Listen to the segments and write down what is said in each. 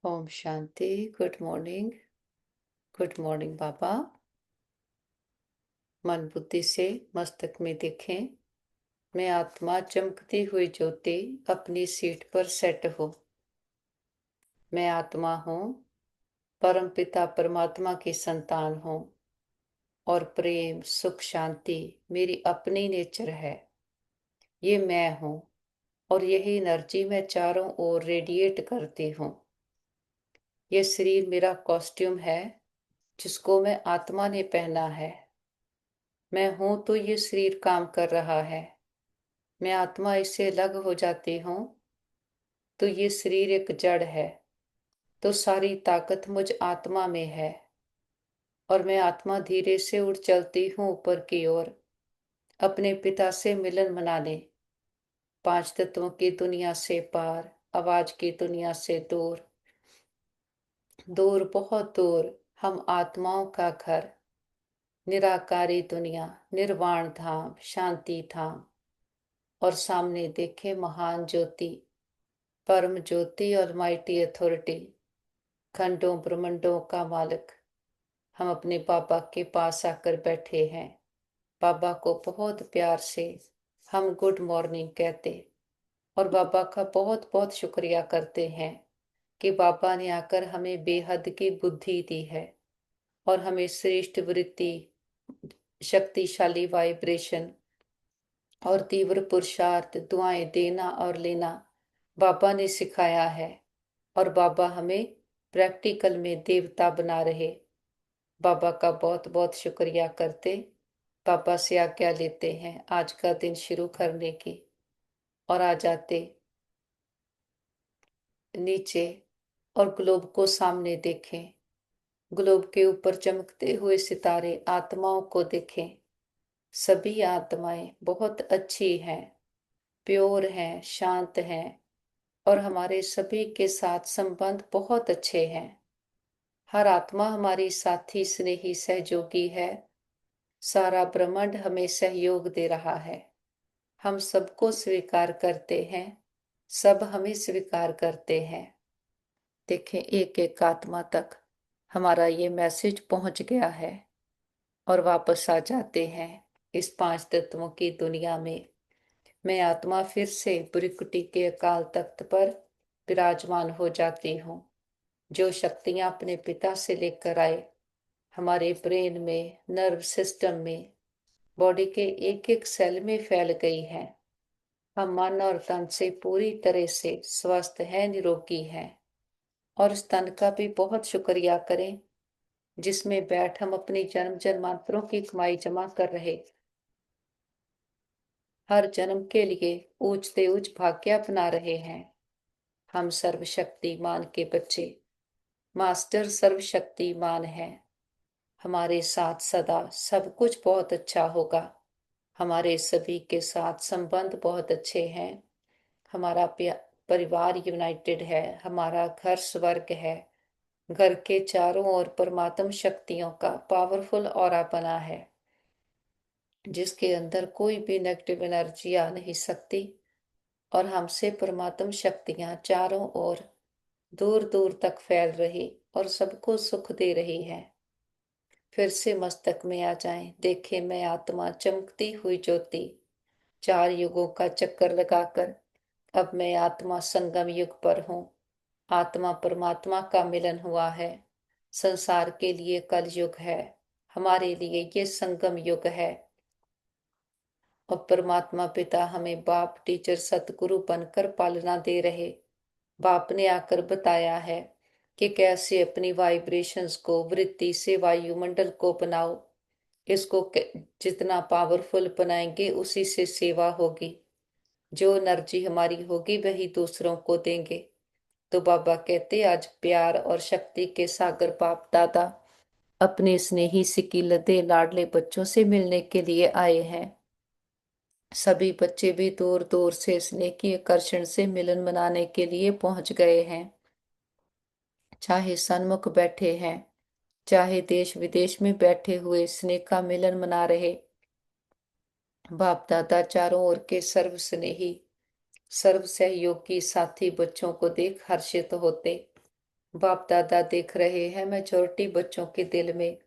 ओम शांति। Good morning. Good morning बाबा। मन बुद्धि से मस्तक में देखें। मैं आत्मा चमकती हुई ज्योति अपनी सीट पर सेट हो। मैं आत्मा हूँ, परम पिता परमात्मा की संतान हूँ और प्रेम सुख शांति मेरी अपनी नेचर है। ये मैं हूँ और यही एनर्जी मैं चारों ओर रेडिएट करती हूँ। ये शरीर मेरा कॉस्ट्यूम है जिसको मैं आत्मा ने पहना है। मैं हूं तो ये शरीर काम कर रहा है। मैं आत्मा इससे अलग हो जाती हूँ तो ये शरीर एक जड़ है, तो सारी ताकत मुझ आत्मा में है और मैं आत्मा धीरे से उड़ चलती हूँ ऊपर की ओर, अपने पिता से मिलन मनाने। पांच तत्वों की दुनिया से पार, आवाज की दुनिया से दूर, दूर बहुत दूर, हम आत्माओं का घर, निराकारी दुनिया, निर्वाण धाम, शांति धाम। और सामने देखे महान ज्योति, परम ज्योति और माइटी अथॉरिटी, खंडों ब्रह्मंडों का मालिक। हम अपने बाबा के पास आकर बैठे हैं। बाबा को बहुत प्यार से हम गुड मॉर्निंग कहते और बाबा का बहुत बहुत शुक्रिया करते हैं कि बाबा ने आकर हमें बेहद की बुद्धि दी है और हमें श्रेष्ठ वृत्ति, शक्तिशाली वाइब्रेशन और तीव्र पुरुषार्थ, दुआएं देना और लेना बाबा ने सिखाया है। और बाबा हमें प्रैक्टिकल में देवता बना रहे। बाबा का बहुत बहुत शुक्रिया करते, बाबा से आज्ञा लेते हैं आज का दिन शुरू करने की। और आ जाते नीचे और ग्लोब को सामने देखें। ग्लोब के ऊपर चमकते हुए सितारे आत्माओं को देखें। सभी आत्माएं बहुत अच्छी हैं, प्योर हैं, शांत हैं और हमारे सभी के साथ संबंध बहुत अच्छे हैं। हर आत्मा हमारी साथी, स्नेही, सहयोगी है। सारा ब्रह्मांड हमें सहयोग दे रहा है। हम सबको स्वीकार करते हैं, सब हमें स्वीकार करते हैं। देखें, एक एक आत्मा तक हमारा ये मैसेज पहुंच गया है और वापस आ जाते हैं इस पांच तत्वों की दुनिया में। मैं आत्मा फिर से ब्रिकुटी के अकाल तख्त पर विराजमान हो जाती हूँ। जो शक्तियां अपने पिता से लेकर आए, हमारे ब्रेन में, नर्व सिस्टम में, बॉडी के एक एक सेल में फैल गई है। हम मन और तन से पूरी तरह से स्वस्थ हैं, निरोगी हैं। और इस तन का भी बहुत शुक्रिया करें जिसमें बैठ हम अपनी जन्म जन्मांतरों की कमाई जमा कर रहे। हर जन्म के लिए ऊंचते ऊंच भाग्य अपना रहे हैं। हम सर्वशक्तिमान के बच्चे, मास्टर सर्वशक्तिमान है। हमारे साथ सदा सब कुछ बहुत अच्छा होगा। हमारे सभी के साथ संबंध बहुत अच्छे हैं। हमारा परिवार यूनाइटेड है। हमारा घर स्वर्ग है। घर के चारों ओर परमात्म शक्तियों का पावरफुल ऑरा बना है जिसके अंदर कोई भी नेगेटिव एनर्जी आ नहीं सकती। और हमसे परमात्म शक्तियां चारों ओर दूर दूर तक फैल रही और सबको सुख दे रही है। फिर से मस्तक में आ जाएं। देखें, मैं आत्मा चमकती हुई ज्योति, चार युगों का चक्कर लगाकर अब मैं आत्मा संगम युग पर हूँ। आत्मा परमात्मा का मिलन हुआ है। संसार के लिए कल युग है, हमारे लिए ये संगम युग है। और परमात्मा पिता हमें बाप, टीचर, सतगुरु बनकर पालना दे रहे। बाप ने आकर बताया है कि कैसे अपनी वाइब्रेशंस को, वृत्ति से वायुमंडल को बनाओ। इसको जितना पावरफुल बनाएंगे उसी से सेवा होगी। जो एनर्जी हमारी होगी वही दूसरों को देंगे। तो बाबा कहते, आज प्यार और शक्ति के सागर बाप दादा अपने स्नेही सिकीलते लाडले बच्चों से मिलने के लिए आए हैं। सभी बच्चे भी दूर दूर से स्नेह की आकर्षण से मिलन मनाने के लिए पहुंच गए हैं। चाहे सन्मुख बैठे हैं, चाहे देश विदेश में बैठे हुए स्नेह का मिलन मना रहे। बाप दादा चारों ओर के सर्व स्नेही, सर्व सहयोगी साथी बच्चों को देख हर्षित होते। बाप दादा देख रहे हैं मेजॉरिटी बच्चों के दिल में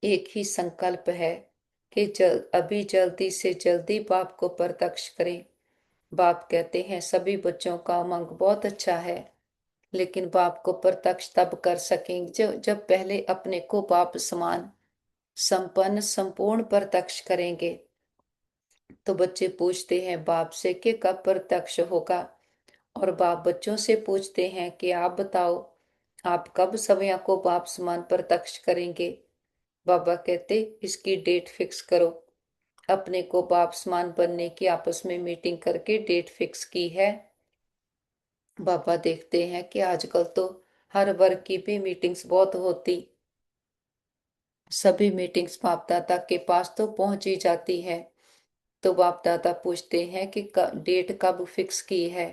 एक ही संकल्प है कि अभी जल्दी से जल्दी बाप को प्रत्यक्ष करें। बाप कहते हैं सभी बच्चों का उमंग बहुत अच्छा है, लेकिन बाप को प्रत्यक्ष तब कर सकेंगे जब पहले अपने को बाप समान संपन्न संपूर्ण प्रत्यक्ष करेंगे। तो बच्चे पूछते हैं बाप से कि कब प्रत्यक्ष होगा, और बाप बच्चों से पूछते हैं कि आप बताओ आप कब समय को बाप समान प्रत्यक्ष करेंगे। बाबा कहते इसकी डेट फिक्स करो। अपने को बाप समान बनने की आपस में मीटिंग करके डेट फिक्स की है। बाबा देखते हैं कि आजकल तो हर वर्ग की भी मीटिंग्स बहुत होती, सभी मीटिंग्स बाप दादा के पास तो पहुंच ही जाती है। तो बाप दादा पूछते हैं कि डेट कब फिक्स की है।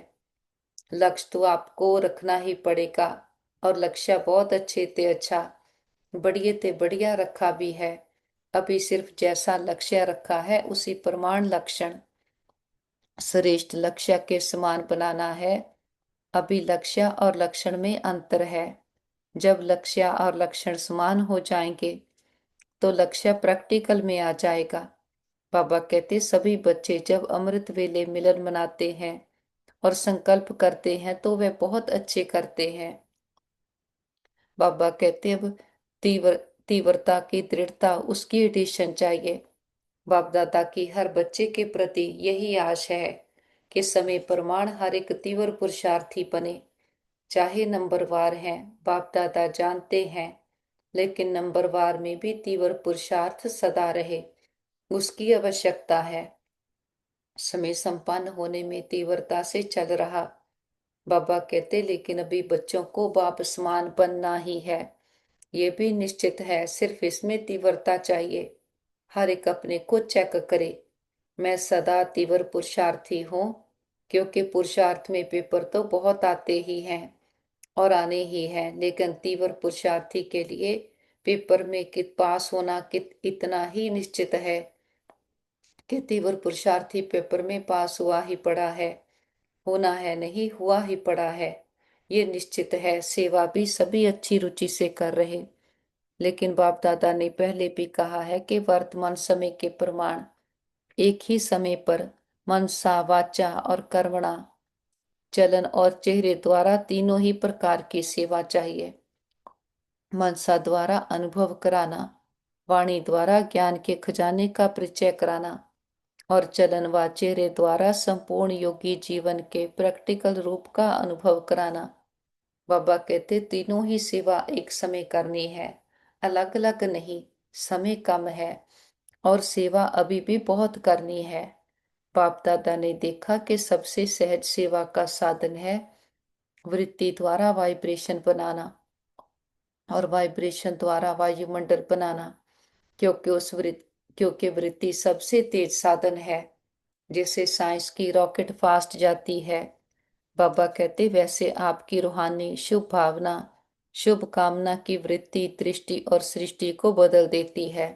लक्ष्य तो आपको रखना ही पड़ेगा, और लक्ष्य बहुत अच्छे थे अच्छा बढ़िया थे बढ़िया रखा भी है। अभी सिर्फ जैसा लक्ष्य रखा है उसी प्रमाण लक्षण श्रेष्ठ लक्ष्य के समान बनाना है। अभी लक्ष्य और लक्षण में अंतर है। जब लक्ष्य और लक्षण समान हो जाएंगे तो लक्ष्य प्रैक्टिकल में आ जाएगा। बाबा कहते सभी बच्चे जब अमृत वेले मिलन मनाते हैं और संकल्प करते हैं तो वे बहुत अच्छे करते हैं। बाबा कहते अब तीव्र तीव्रता की दृढ़ता उसकी एडिशन चाहिए। बाप दादा की हर बच्चे के प्रति यही आश है कि समय प्रमाण हर एक तीव्र पुरुषार्थी बने, चाहे नंबरवार हैं। बाप दादा जानते हैं, लेकिन नंबरवार में भी तीव्र पुरुषार्थ सदा रहे, उसकी आवश्यकता है। समय संपन्न होने में तीव्रता से चल रहा। बाबा कहते लेकिन अभी बच्चों को बाप समान बनना ही है, ये भी निश्चित है, सिर्फ इसमें तीव्रता चाहिए। हर एक अपने को चेक करे। मैं सदा तीव्र पुरुषार्थी हूँ, क्योंकि पुरुषार्थ में पेपर तो बहुत आते ही हैं और आने ही हैं, लेकिन तीव्र पुरुषार्थी के लिए पेपर में कित पास होना कित इतना ही निश्चित है कि तीव्र पुरुषार्थी पेपर में पास हुआ ही पड़ा है, होना है नहीं हुआ ही पड़ा है, ये निश्चित है। सेवा भी सभी अच्छी रुचि से कर रहे, लेकिन बाप दादा ने पहले भी कहा है कि वर्तमान समय के प्रमाण एक ही समय पर मनसा वाचा और कर्मणा चलन और चेहरे द्वारा तीनों ही प्रकार की सेवा चाहिए। मनसा द्वारा अनुभव कराना, वाणी द्वारा ज्ञान के खजाने का परिचय कराना, और चलन व चेहरे द्वारा संपूर्ण योगी जीवन के प्रैक्टिकल रूप का अनुभव कराना। बाबा कहते तीनों ही सेवा एक समय करनी है, अलग अलग नहीं। समय कम है और सेवा अभी भी बहुत करनी है। बाप दादा ने देखा कि सबसे सहज सेवा का साधन है वृत्ति द्वारा वाइब्रेशन बनाना और वाइब्रेशन द्वारा वायुमंडल बनाना, क्योंकि वृत्ति सबसे तेज साधन है। जैसे साइंस की रॉकेट फास्ट जाती है, बाबा कहते वैसे आपकी रूहानी शुभ भावना शुभ कामना की वृत्ति दृष्टि और सृष्टि को बदल देती है।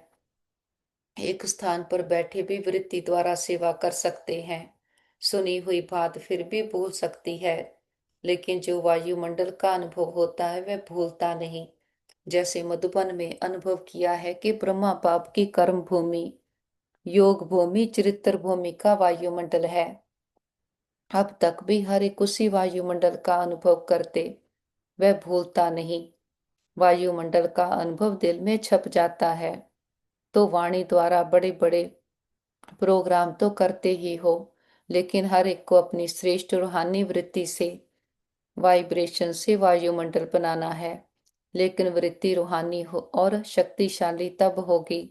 एक स्थान पर बैठे भी वृत्ति द्वारा सेवा कर सकते हैं। सुनी हुई बात फिर भी भूल सकती है, लेकिन जो वायुमंडल का अनुभव होता है वह भूलता नहीं। जैसे मधुबन में अनुभव किया है कि ब्रह्मा बाप की कर्म भूमि योग भूमि चरित्र भूमि का वायुमंडल है। अब तक भी हर एक उसी वायुमंडल का अनुभव करते, वह भूलता नहीं। वायुमंडल का अनुभव दिल में छप जाता है। तो वाणी द्वारा बड़े बड़े प्रोग्राम तो करते ही हो, लेकिन हर एक को अपनी श्रेष्ठ रूहानी वृत्ति से वाइब्रेशन से वायुमंडल बनाना है। लेकिन वृत्ति रूहानी हो और शक्तिशाली तब होगी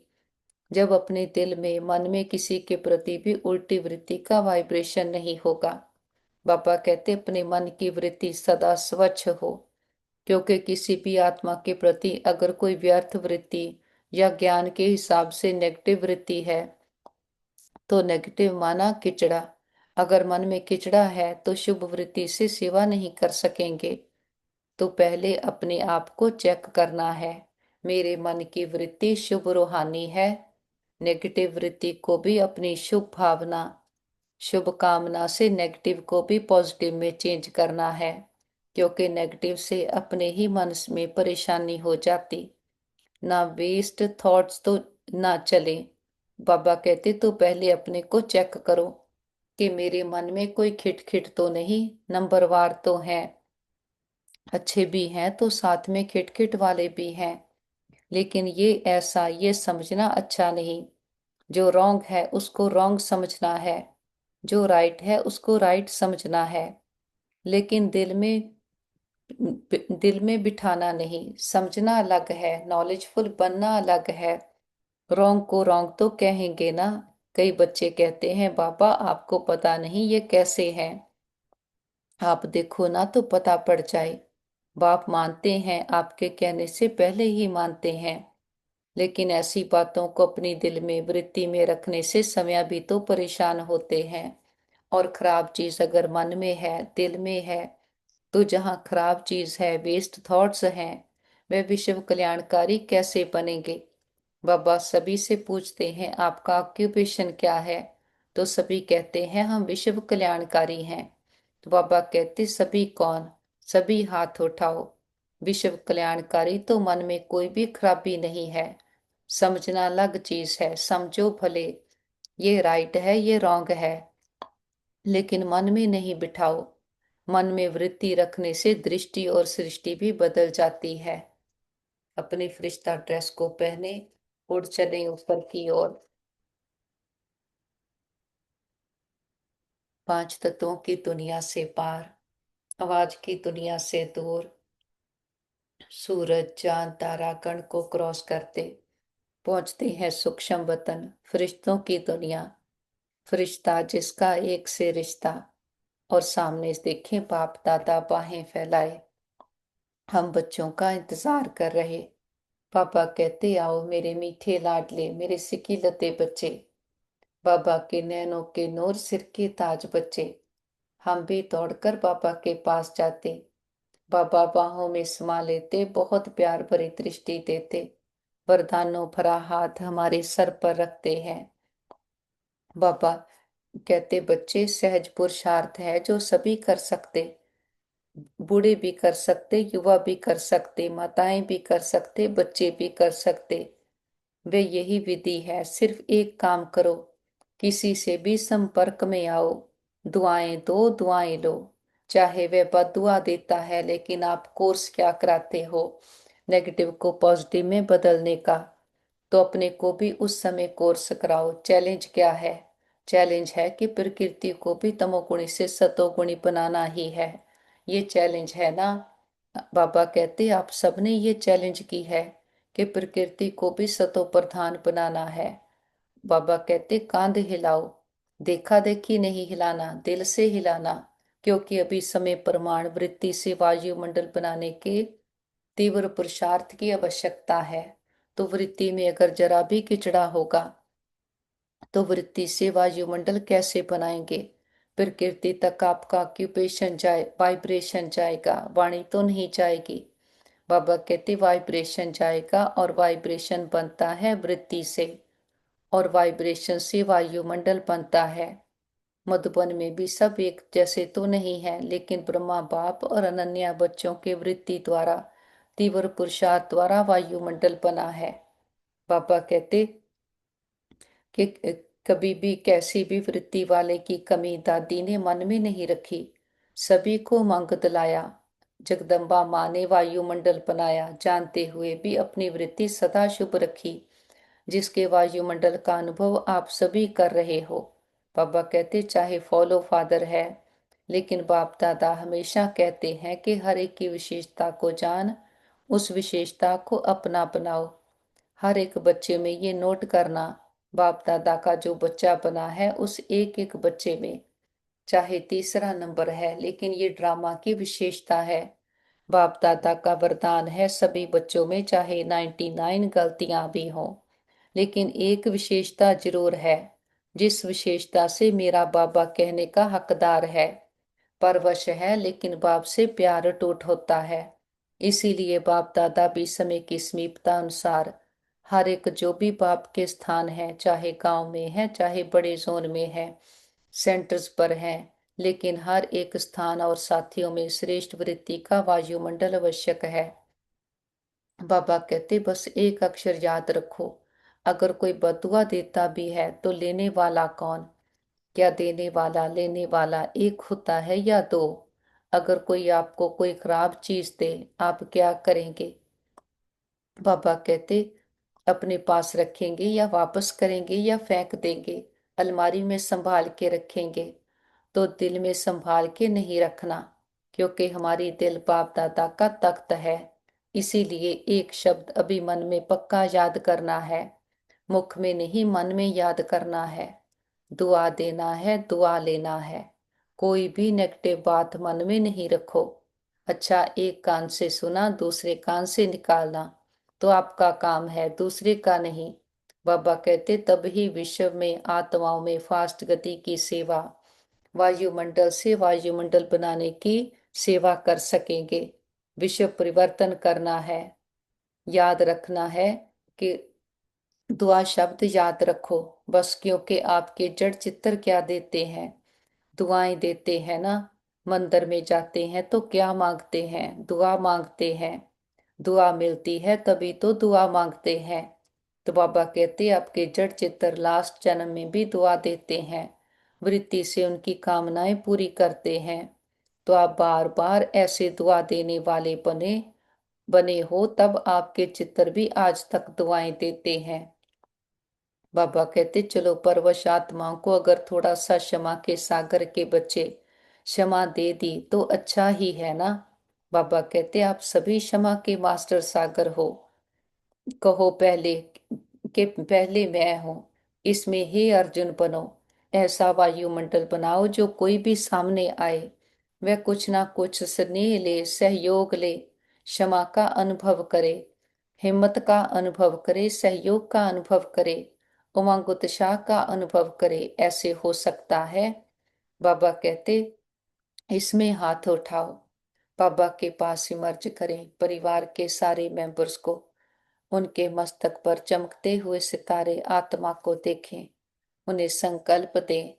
जब अपने दिल में मन में किसी के प्रति भी उल्टी वृत्ति का वाइब्रेशन नहीं होगा। बाबा कहते अपने मन की वृत्ति सदा स्वच्छ हो, क्योंकि किसी भी आत्मा के प्रति अगर कोई व्यर्थ वृत्ति या ज्ञान के हिसाब से नेगेटिव वृत्ति है तो नेगेटिव माना किचड़ा। अगर मन में किचड़ा है तो शुभ वृत्ति से सेवा नहीं कर सकेंगे। तो पहले अपने आप को चेक करना है, मेरे मन की वृत्ति शुभ रूहानी है। नेगेटिव वृत्ति को भी अपनी शुभ भावना शुभ कामना से नेगेटिव को भी पॉजिटिव में चेंज करना है, क्योंकि नेगेटिव से अपने ही मन में परेशानी हो जाती। ना वेस्ट थॉट्स तो ना चले। बाबा कहते तो पहले अपने को चेक करो कि मेरे मन में कोई खिटखिट तो नहीं। नंबरवार तो हैं, अच्छे भी हैं तो साथ में खिटखिट वाले भी हैं, लेकिन ये समझना अच्छा नहीं। जो रॉन्ग है उसको रॉन्ग समझना है, जो राइट है उसको राइट समझना है, लेकिन दिल में बिठाना नहीं। समझना अलग है, नॉलेजफुल बनना अलग है। रॉन्ग को रॉन्ग तो कहेंगे ना। कई बच्चे कहते हैं बाबा आपको पता नहीं ये कैसे है, आप देखो ना तो पता पड़ जाए। बाप मानते हैं, आपके कहने से पहले ही मानते हैं, लेकिन ऐसी बातों को अपनी दिल में वृत्ति में रखने से समय भी तो परेशान होते हैं। और खराब चीज अगर मन में है, दिल में है, तो जहाँ खराब चीज है, वेस्ट थॉट्स हैं, वे विश्व कल्याणकारी कैसे बनेंगे। बाबा सभी से पूछते हैं आपका ऑक्यूपेशन क्या है, तो सभी कहते हैं हम विश्व कल्याणकारी हैं। तो बाबा कहते सभी कौन, सभी हाथ उठाओ। विश्व कल्याणकारी तो मन में कोई भी खराबी नहीं है। समझना अलग चीज है, समझो भले ये राइट है ये रॉन्ग है, लेकिन मन में नहीं बिठाओ। मन में वृत्ति रखने से दृष्टि और सृष्टि भी बदल जाती है। अपनी फरिश्ता ड्रेस को पहने, उड़ चले ऊपर की ओर। पांच तत्वों की दुनिया से पार, आवाज की दुनिया से दूर, सूरज चांद तारा कण को क्रॉस करते पहुंचते हैं सूक्ष्म वतन, फरिश्तों की दुनिया। फरिश्ता जिसका एक से रिश्ता, और सामने देखे बाप दादा बाहें फैलाए। हम बच्चों का इंतजार कर रहे। पापा कहते आओ मेरे मीठे लाडले, मेरे सिकीलते बच्चे। बाबा के नैनों के नूर, सिर के ताज बच्चे। हम भी दौड़कर बाबा के पास जाते। बाबा बाहों में समा लेते, बहुत प्यार भरी दृष्टि देते, वरदानों भरा हाथ हमारे सर पर रखते हैं। बाबा कहते बच्चे सहज पुरुषार्थ है जो सभी कर सकते, बूढ़े भी कर सकते, युवा भी कर सकते, माताएं भी कर सकते, बच्चे भी कर सकते। वे यही विधि है, सिर्फ एक काम करो, किसी से भी संपर्क में आओ, दुआएं दो दुआएं लो। चाहे वह बददुआ देता है, लेकिन आप कोर्स क्या कराते हो नेगेटिव को पॉजिटिव में बदलने का, तो अपने को भी उस समय कोर्स कराओ। चैलेंज क्या है? चैलेंज है कि प्रकृति को भी तमोगुणी से सतोगुणी बनाना ही है। ये चैलेंज है ना। बाबा कहते आप सबने ये चैलेंज की है कि प्रकृति को भी सतो प्रधान बनाना है। बाबा कहते कांध हिलाओ, देखा देखी नहीं हिलाना, दिल से हिलाना, क्योंकि अभी समय प्रमाण वृत्ति से वायुमंडल बनाने के तीव्र पुरुषार्थ की आवश्यकता है। तो वृत्ति में अगर जरा भी किचड़ा होगा तो वृत्ति से वायुमंडल कैसे बनाएंगे। प्रकृति तक आपका ऑक्यूपेशन जाए, वाइब्रेशन जाएगा, वाणी तो नहीं जाएगी। बाबा कहते वाइब्रेशन जाएगा, और वाइब्रेशन बनता है वृत्ति से, और वाइब्रेशन से वायुमंडल बनता है। मधुबन में भी सब एक जैसे तो नहीं है, लेकिन ब्रह्मा बाप और अनन्या बच्चों के वृत्ति द्वारा, तीव्र पुरुषार्थ द्वारा वायुमंडल बना है। बाबा कहते कि कभी भी कैसी भी वृत्ति वाले की कमी दादी ने मन में नहीं रखी, सभी को मंग दिलाया। जगदम्बा माँ ने वायुमंडल बनाया, जानते हुए भी अपनी वृत्ति सदा शुभ रखी, जिसके वायुमंडल का अनुभव आप सभी कर रहे हो। बाबा कहते चाहे फॉलो फादर है, लेकिन बाप दादा हमेशा कहते हैं कि हर एक की विशेषता को जान, उस विशेषता को अपना बनाओ। हर एक बच्चे में ये नोट करना, बाप दादा का जो बच्चा बना है उस एक एक बच्चे में चाहे तीसरा नंबर है, लेकिन ये ड्रामा की विशेषता है। बाप दादा का वरदान है सभी बच्चों में चाहे 99 गलतियां भी हों, लेकिन एक विशेषता जरूर है, जिस विशेषता से मेरा बाबा कहने का हकदार है। परवश है, लेकिन बाप से प्यार टूट होता है। इसीलिए बाप दादा भी समय की समीपता अनुसार हर एक जो भी बाप के स्थान है, चाहे गांव में है चाहे बड़े जोन में है, सेंटर्स पर है, लेकिन हर एक स्थान और साथियों में श्रेष्ठ वृत्ति का वायुमंडल आवश्यक है। बाबा कहते बस एक अक्षर याद रखो, अगर कोई बदुआ देता भी है तो लेने वाला कौन? क्या देने वाला लेने वाला एक होता है या दो? अगर कोई आपको कोई खराब चीज दे, आप क्या करेंगे? बाबा कहते अपने पास रखेंगे या वापस करेंगे या फेंक देंगे? अलमारी में संभाल के रखेंगे। तो दिल में संभाल के नहीं रखना, क्योंकि हमारी दिल बाप दादा का तख्त है। इसीलिए एक शब्द अभी मन में पक्का याद करना है, मुख में नहीं मन में याद करना है। दुआ देना है, दुआ लेना है। कोई भी नेगेटिव बात मन में नहीं रखो। अच्छा, एक कान से सुना दूसरे कान से निकालना तो आपका काम है, दूसरे का नहीं। बाबा कहते तब ही विश्व में आत्माओं में फास्ट गति की सेवा, वायुमंडल से वायुमंडल बनाने की सेवा कर सकेंगे। विश्व परिवर्तन करना है। याद रखना है कि दुआ शब्द याद रखो बस, क्योंकि आपके जड़ चित्तर क्या देते हैं? दुआएं देते हैं ना। मंदिर में जाते हैं तो क्या मांगते हैं? दुआ मांगते हैं। दुआ मिलती है तभी तो दुआ मांगते हैं। तो बाबा कहते आपके जड़ चित्तर लास्ट जन्म में भी दुआ देते हैं, वृत्ति से उनकी कामनाएं पूरी करते हैं। तो आप बार बार ऐसे दुआ देने वाले बने बने हो, तब आपके चित्तर भी आज तक दुआएं देते हैं। बाबा कहते चलो परवश आत्माओं को अगर थोड़ा सा क्षमा के सागर के बच्चे क्षमा दे दी तो अच्छा ही है ना। बाबा कहते आप सभी क्षमा के मास्टर सागर हो। कहो पहले के पहले मैं हूं, इसमें हे अर्जुन बनो। ऐसा वायुमंडल बनाओ जो कोई भी सामने आए वह कुछ ना कुछ स्नेह ले, सहयोग ले, क्षमा का अनुभव करे, हिम्मत का अनुभव करे, सहयोग का अनुभव करे, उमंग उत्साह का अनुभव करे। ऐसे हो सकता है? बाबा कहते इसमें हाथ उठाओ, बाबा के पास इमर्ज करें परिवार के सारे मेंबर्स को। उनके मस्तक पर चमकते हुए सितारे आत्मा को देखें, उन्हें संकल्प दें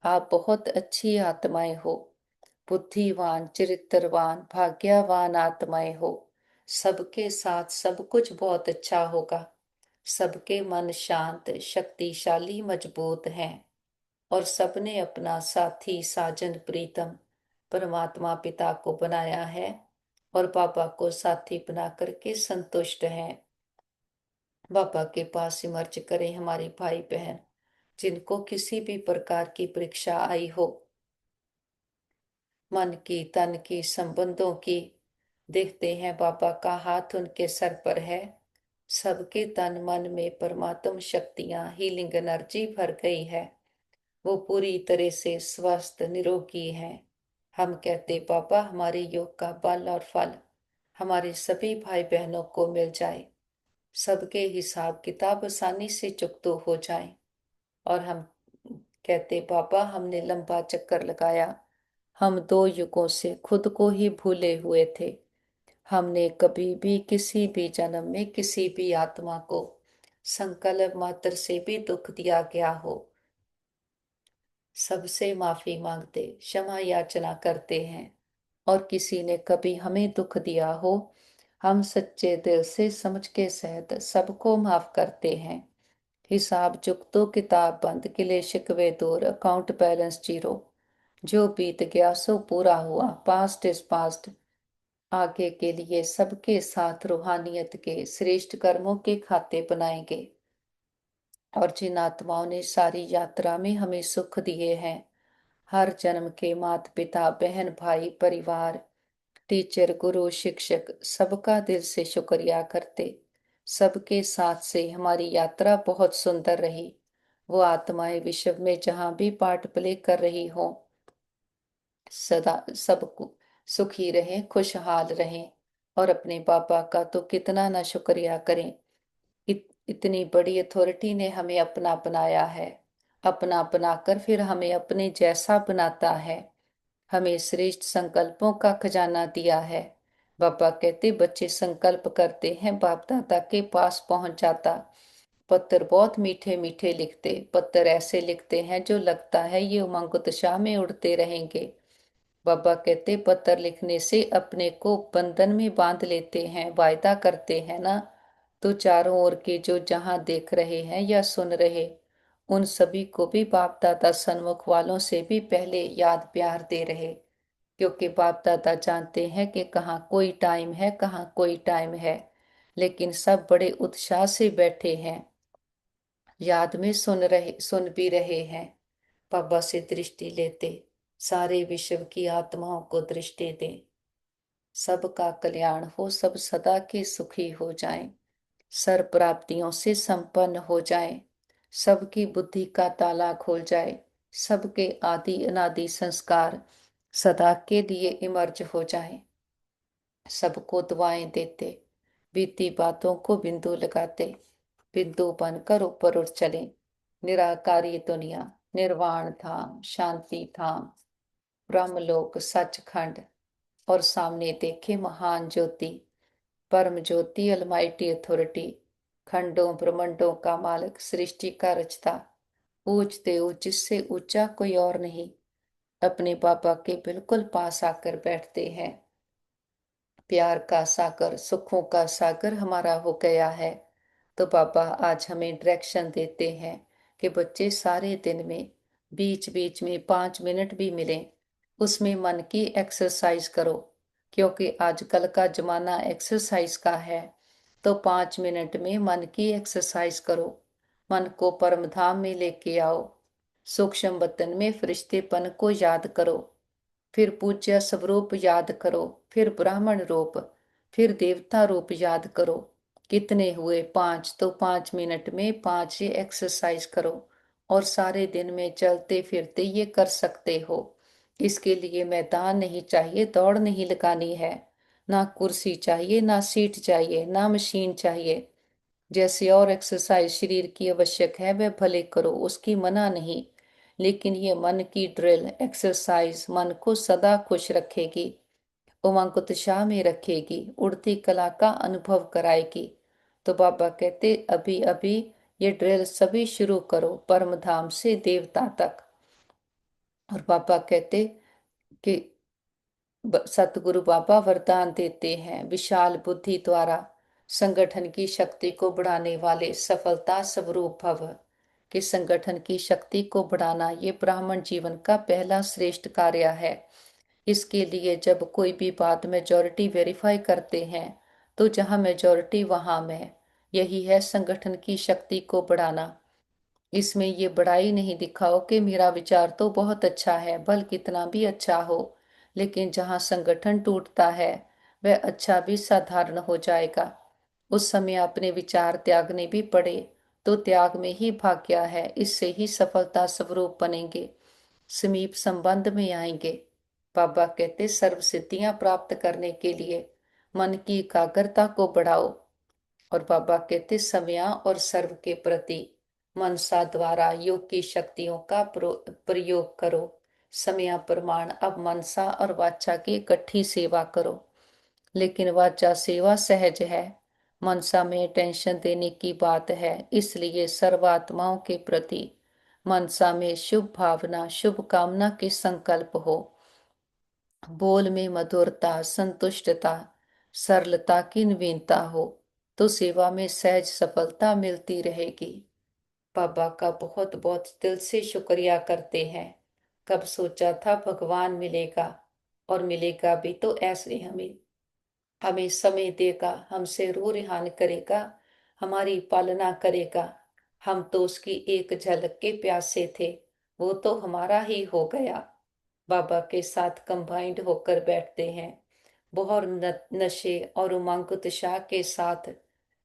आप बहुत अच्छी आत्माएं हो, बुद्धिवान चरित्रवान भाग्यवान आत्माएं हो। सबके साथ सब कुछ बहुत अच्छा होगा। सबके मन शांत शक्तिशाली मजबूत हैं और सबने अपना साथी साजन प्रीतम परमात्मा पिता को बनाया है और बाबा को साथी बना करके संतुष्ट हैं। बाबा के पास इमर्ज करें हमारे भाई बहन जिनको किसी भी प्रकार की परीक्षा आई हो, मन की तन की संबंधों की। देखते हैं बाबा का हाथ उनके सर पर है। सबके तन मन में परमात्म शक्तियां हीलिंग एनर्जी भर गई है। वो पूरी तरह से स्वस्थ निरोगी हैं। हम कहते बाबा हमारे योग का बल और फल हमारे सभी भाई बहनों को मिल जाए, सबके हिसाब किताब आसानी से चुकतो हो जाए। और हम कहते बाबा हमने लंबा चक्कर लगाया, हम 2 युगों से खुद को ही भूले हुए थे। हमने कभी भी किसी भी जन्म में किसी भी आत्मा को संकल्प मात्र से भी दुख दिया गया हो, सबसे माफी मांगते क्षमा याचना करते हैं। और किसी ने कभी हमें दुख दिया हो, हम सच्चे दिल से समझ के सहित सबको माफ करते हैं। हिसाब चुकतो किताब बंद, गिले शिकवे दूर, अकाउंट बैलेंस जीरो। जो बीत गया सो पूरा हुआ, पास्ट इज पास्ट। आगे के लिए सबके साथ रूहानियत के श्रेष्ठ कर्मों के खाते बनाएंगे। और जिन आत्माओं ने सारी यात्रा में हमें सुख दिए हैं, हर जन्म के माता पिता बहन भाई परिवार टीचर गुरु शिक्षक सबका दिल से शुक्रिया करते। सबके साथ से हमारी यात्रा बहुत सुंदर रही। वो आत्माएं विश्व में जहां भी पार्ट प्ले कर रही हों, सदा सबको सुखी रहें खुशहाल रहें। और अपने बाबा का तो कितना ना शुक्रिया करें। इतनी बड़ी अथॉरिटी ने हमें अपना बनाया है, अपना बनाकर फिर हमें अपने जैसा बनाता है, हमें श्रेष्ठ संकल्पों का खजाना दिया है। बाबा कहते बच्चे संकल्प करते हैं, बाप दादा के पास पहुंच जाता। पत्थर बहुत मीठे मीठे लिखते, पत्थर ऐसे लिखते हैं जो लगता है ये उमंग उत्साह में उड़ते रहेंगे। बाबा कहते पत्र लिखने से अपने को बंधन में बांध लेते हैं, वायदा करते हैं ना, तो चारों ओर के जो जहां देख रहे हैं या सुन रहे, उन सभी को भी बाप दादा सन्मुख वालों से भी पहले याद प्यार दे रहे। क्योंकि बाप दादा जानते हैं कि कहाँ कोई टाइम है, कहाँ कोई टाइम है, लेकिन सब बड़े उत्साह से बैठे हैं, याद में सुन भी रहे हैं। बाबा से दृष्टि लेते, सारे विश्व की आत्माओं को दृष्टि दे, सबका कल्याण हो, सब सदा के सुखी हो जाएं, सर्व प्राप्तियों से संपन्न हो जाएं, सबकी बुद्धि का ताला खोल जाए, सबके आदि अनादि संस्कार सदा के लिए इमर्ज हो जाएं, सबको दुआएं देते, बीती बातों को बिंदु लगाते, बिंदु बनकर ऊपर उठ चले, निराकारी दुनिया, निर्वाण धाम, शांति धाम, ब्रह्मलोक, सचखंड, और सामने देखे महान ज्योति, परम ज्योति, अलमाइटी अथॉरिटी, खंडों ब्रह्मंडों का मालिक, सृष्टि का रचता, ऊंचते ऊंच जिससे ऊंचा कोई और नहीं, अपने बाबा के बिल्कुल पास आकर बैठते हैं। प्यार का सागर, सुखों का सागर हमारा हो गया है। तो बाबा आज हमें डायरेक्शन देते हैं कि बच्चे सारे दिन में बीच बीच में 5 मिनट भी मिले, उसमें मन की एक्सरसाइज करो, क्योंकि आजकल का जमाना एक्सरसाइज का है। तो 5 मिनट में मन की एक्सरसाइज करो, मन को परम धाम में लेके आओ, सूक्ष्म वतन में फरिश्तेपन को याद करो, फिर पूज्य स्वरूप याद करो, फिर ब्राह्मण रूप, फिर देवता रूप याद करो। कितने हुए? 5। तो 5 मिनट में 5 ये एक्सरसाइज करो, और सारे दिन में चलते फिरते ये कर सकते हो। इसके लिए मैदान नहीं चाहिए, दौड़ नहीं लगानी है, ना कुर्सी चाहिए, ना सीट चाहिए, ना मशीन चाहिए। जैसे और एक्सरसाइज शरीर की आवश्यक है वह भले करो, उसकी मना नहीं, लेकिन ये मन की ड्रिल एक्सरसाइज मन को सदा खुश रखेगी, उमंग उत्साह में रखेगी, उड़ती कला का अनुभव कराएगी। तो बाबा कहते अभी अभी ये ड्रिल सभी शुरू करो, परम धाम से देवता तक। और बाबा कहते कि सतगुरु बाबा वरदान देते हैं, विशाल बुद्धि द्वारा संगठन की शक्ति को बढ़ाने वाले सफलता स्वरूप भव, कि संगठन की शक्ति को बढ़ाना ये ब्राह्मण जीवन का पहला श्रेष्ठ कार्य है। इसके लिए जब कोई भी बात मेजॉरिटी वेरीफाई करते हैं, तो जहां मेजॉरिटी वहां मैं, यही है संगठन की शक्ति को बढ़ाना। इसमें ये बड़ाई नहीं दिखाओ कि मेरा विचार तो बहुत अच्छा है, बल कितना भी अच्छा हो, लेकिन जहां संगठन टूटता है वह अच्छा भी साधारण हो जाएगा। उस समय अपने विचार त्यागने भी पड़े, तो त्याग में ही भाग्य है, इससे ही सफलता स्वरूप बनेंगे, समीप संबंध में आएंगे। बाबा कहते सर्व सिद्धियां प्राप्त करने के लिए मन की एकाग्रता को बढ़ाओ, और बाबा कहते समया और सर्व के प्रति मनसा द्वारा योग की शक्तियों का प्रयोग करो। समया प्रमाण अब मनसा और वाचा की इकट्ठी सेवा करो, लेकिन वाचा सेवा सहज है, मनसा में टेंशन देने की बात है। इसलिए सर्वात्माओं के प्रति मनसा में शुभ भावना, शुभ कामना के संकल्प हो, बोल में मधुरता, संतुष्टता, सरलता की नवीनता हो, तो सेवा में सहज सफलता मिलती रहेगी। बाबा का बहुत बहुत दिल से शुक्रिया करते हैं। कब सोचा था भगवान मिलेगा, और मिलेगा भी तो ऐसे हमें हमें समय देगा, हमसे रू रिहान करेगा, हमारी पालना करेगा। हम तो उसकी एक झलक के प्यासे थे, वो तो हमारा ही हो गया। बाबा के साथ कंबाइंड होकर बैठते हैं, बहुत नशे और उमंग उत्साह के साथ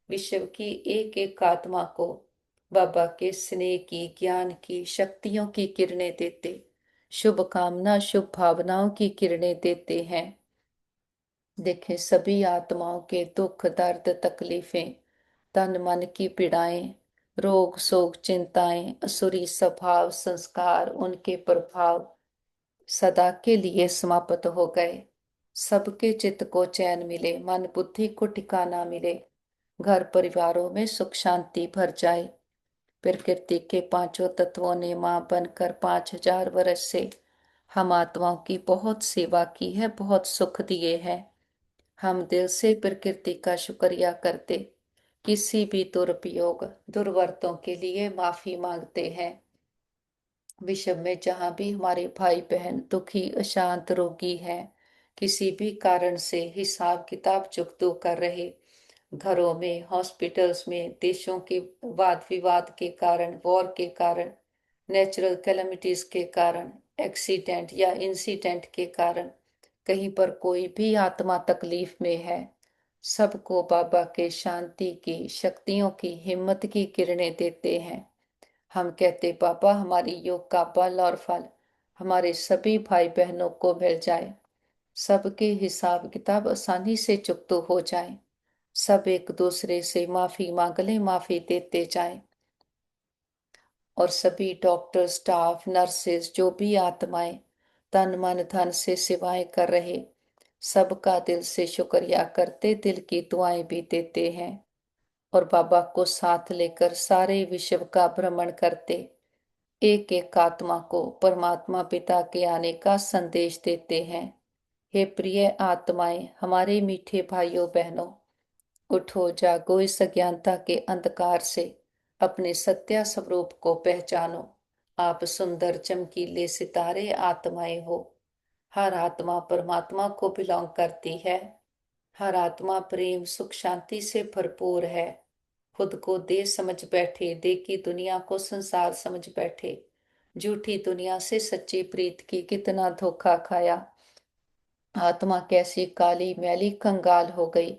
विश्व की एक एक आत्मा को बाबा के स्नेह की, ज्ञान की, शक्तियों की किरणें देते, शुभ कामना, शुभ भावनाओं की किरणें देते हैं। देखें सभी आत्माओं के दुख, दर्द, तकलीफें, तन मन की पीड़ाएं, रोग शोक, चिंताएं, असुरी स्वभाव, संस्कार, उनके प्रभाव सदा के लिए समाप्त हो गए। सबके चित्त को चैन मिले, मन बुद्धि को ठिकाना मिले, घर परिवारों में सुख शांति भर जाए। प्रकृति के पांचों तत्वों ने मां बनकर 5000 वर्ष से हम आत्माओं की बहुत सेवा की है, बहुत सुख दिए हैं। हम दिल से प्रकृति का शुक्रिया करते, किसी भी दुरुपयोग दुर्वर्तों के लिए माफी मांगते हैं। विश्व में जहां भी हमारे भाई बहन दुखी अशांत रोगी हैं, किसी भी कारण से हिसाब किताब चुकतो कर रहे, घरों में, हॉस्पिटल्स में, देशों के वाद विवाद के कारण, वॉर के कारण, नेचुरल कैलेमिटीज के कारण, एक्सीडेंट या इंसिडेंट के कारण कहीं पर कोई भी आत्मा तकलीफ में है, सबको बाबा के शांति की, शक्तियों की, हिम्मत की किरणें देते हैं। हम कहते बाबा हमारी योग का बल और फल हमारे सभी भाई बहनों को मिल जाए, सबके हिसाब किताब आसानी से चुकतो हो जाए, सब एक दूसरे से माफी मांग ले, माफी देते जाएं। और सभी डॉक्टर, स्टाफ, नर्सेज, जो भी आत्माएं तन मन धन से सेवाएं कर रहे, सबका दिल से शुक्रिया करते, दिल की दुआएं भी देते हैं। और बाबा को साथ लेकर सारे विश्व का भ्रमण करते, एक एक आत्मा को परमात्मा पिता के आने का संदेश देते हैं। हे प्रिय आत्माएं, हमारे मीठे भाइयों बहनों, उठो, जागो, इस अज्ञानता के अंधकार से अपने सत्य स्वरूप को पहचानो। आप सुंदर चमकीले सितारे आत्माएं हो। हर आत्मा परमात्मा को बिलोंग करती है। हर आत्मा प्रेम सुख शांति से भरपूर है। खुद को देह समझ बैठे, देह की दुनिया को संसार समझ बैठे, झूठी दुनिया से सच्ची प्रीत की कितना धोखा खाया। आत्मा कैसी काली मैली कंगाल हो गई,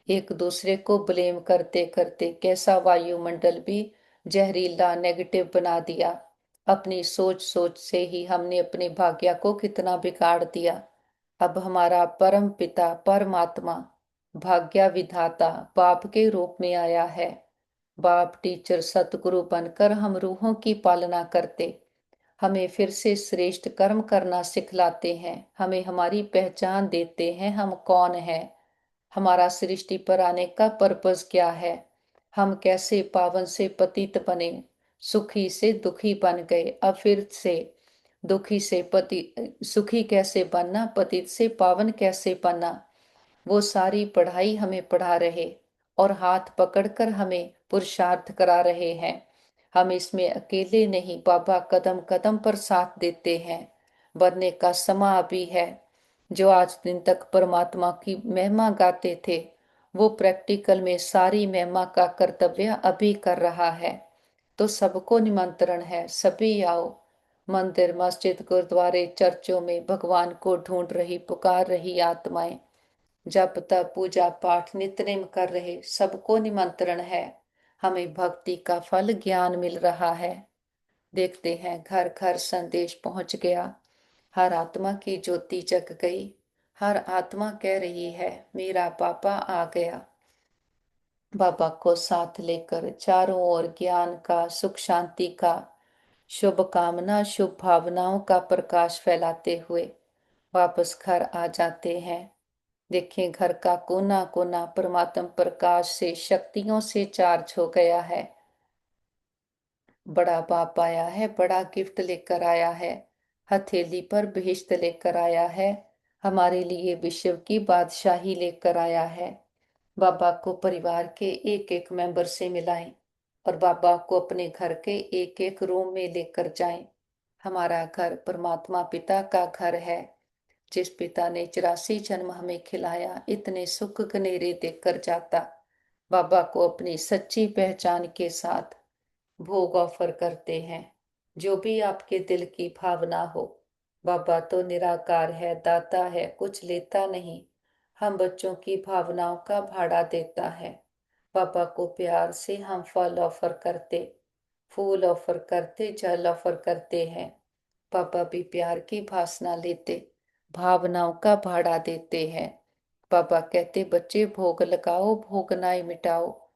एक दूसरे को ब्लेम करते करते कैसा वायुमंडल भी जहरीला नेगेटिव बना दिया। अपनी सोच सोच से ही हमने अपने भाग्य को कितना बिगाड़ दिया। अब हमारा परम पिता परमात्मा भाग्य विधाता बाप के रूप में आया है। बाप टीचर सतगुरु बनकर हम रूहों की पालना करते, हमें फिर से श्रेष्ठ कर्म करना सिखलाते हैं, हमें हमारी पहचान देते हैं, हम कौन हैं, हमारा सृष्टि पर आने का पर्पस क्या है, हम कैसे पावन से पतित बने, सुखी से दुखी बन गए, अब फिर से दुखी से पति सुखी कैसे बनना, पतित से पावन कैसे बनना, वो सारी पढ़ाई हमें पढ़ा रहे और हाथ पकड़कर हमें पुरुषार्थ करा रहे हैं। हम इसमें अकेले नहीं, बाबा कदम कदम पर साथ देते हैं। बनने का समा अभी है। जो आज दिन तक परमात्मा की महिमा गाते थे, वो प्रैक्टिकल में सारी महिमा का कर्तव्य अभी कर रहा है। तो सबको निमंत्रण है, सभी आओ। मंदिर, मस्जिद, गुरुद्वारे, चर्चों में भगवान को ढूंढ रही, पुकार रही आत्माएं, जप तप पूजा पाठ नित्यनेम कर रहे, सबको निमंत्रण है। हमें भक्ति का फल ज्ञान मिल रहा है। देखते हैं घर घर संदेश पहुंच गया, हर आत्मा की ज्योति जग गई, हर आत्मा कह रही है मेरा पापा आ गया। बाबा को साथ लेकर चारों ओर ज्ञान का, सुख शांति का, शुभ कामना, शुभ भावनाओं का प्रकाश फैलाते हुए वापस घर आ जाते हैं। देखें घर का कोना कोना परमात्म प्रकाश से, शक्तियों से चार्ज हो गया है। बड़ा बाप आया है, बड़ा गिफ्ट लेकर आया है, हथेली पर बहिश्त लेकर आया है, हमारे लिए विश्व की बादशाही लेकर आया है। बाबा को परिवार के एक एक मेंबर से मिलाएं और बाबा को अपने घर के एक एक रूम में लेकर जाएं। हमारा घर परमात्मा पिता का घर है, जिस पिता ने 84 जन्म हमें खिलाया, इतने सुख गनेरे देकर जाता। बाबा को अपनी सच्ची पहचान के साथ भोग ऑफर करते हैं, जो भी आपके दिल की भावना हो। बाबा तो निराकार है, दाता है, कुछ लेता नहीं, हम बच्चों की भावनाओं का भाड़ा देता है। बाबा को प्यार से हम फल ऑफर करते, फूल ऑफर करते, जल ऑफर करते हैं। पापा भी प्यार की भासना लेते, भावनाओं का भाड़ा देते हैं। पापा कहते बच्चे भोग लगाओ, भोगनाएं मिटाओ।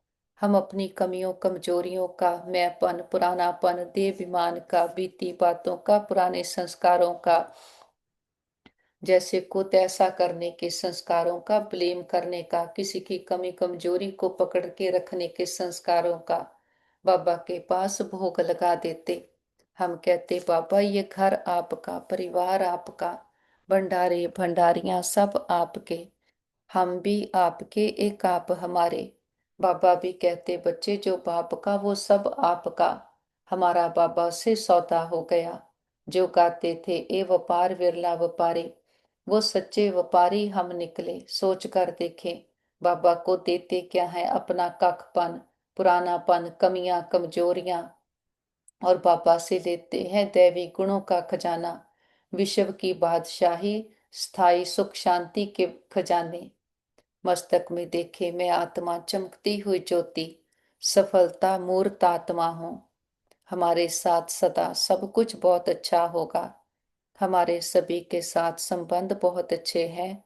हम अपनी कमियों कमजोरियों का, मैंपन, पुरानापन, देहाभिमान का, बीती बातों का, पुराने संस्कारों का, जैसे को तैसा करने के संस्कारों का, ब्लेम करने का, किसी की कमी कमजोरी को पकड़ के रखने के संस्कारों का बाबा के पास भोग लगा देते। हम कहते बाबा ये घर आपका, परिवार आपका, भंडारे भंडारियां सब आपके, हम भी आपके एक आप हमारे। बाबा भी कहते बच्चे जो बाप का वो सब आपका, हमारा बाबा से सौदा हो गया। जो गाते थे ए व्यापार विरला व्यापारी, वो सच्चे व्यापारी हम निकले। सोच कर देखें बाबा को देते क्या है अपना कखपन, पुरानापन, कमियां कमजोरियां, और बाबा से लेते हैं दैवी गुणों का खजाना, विश्व की बादशाही, स्थायी सुख शांति के खजाने। मस्तक में देखे मैं आत्मा चमकती हुई ज्योति, सफलता मूर्त आत्मा हूँ। हमारे साथ सदा सब कुछ बहुत अच्छा होगा। हमारे सभी के साथ संबंध बहुत अच्छे हैं।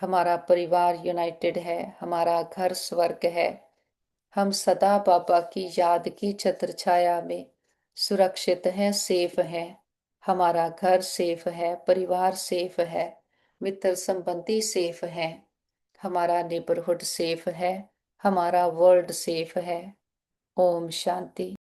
हमारा परिवार यूनाइटेड है, हमारा घर स्वर्ग है। हम सदा बाबा की याद की छत्र छाया में सुरक्षित हैं, सेफ हैं। हमारा घर सेफ है, परिवार सेफ है, मित्र संबंधी सेफ हैं, हमारा नेबरहुड सेफ है, हमारा वर्ल्ड सेफ है। ओम शांति।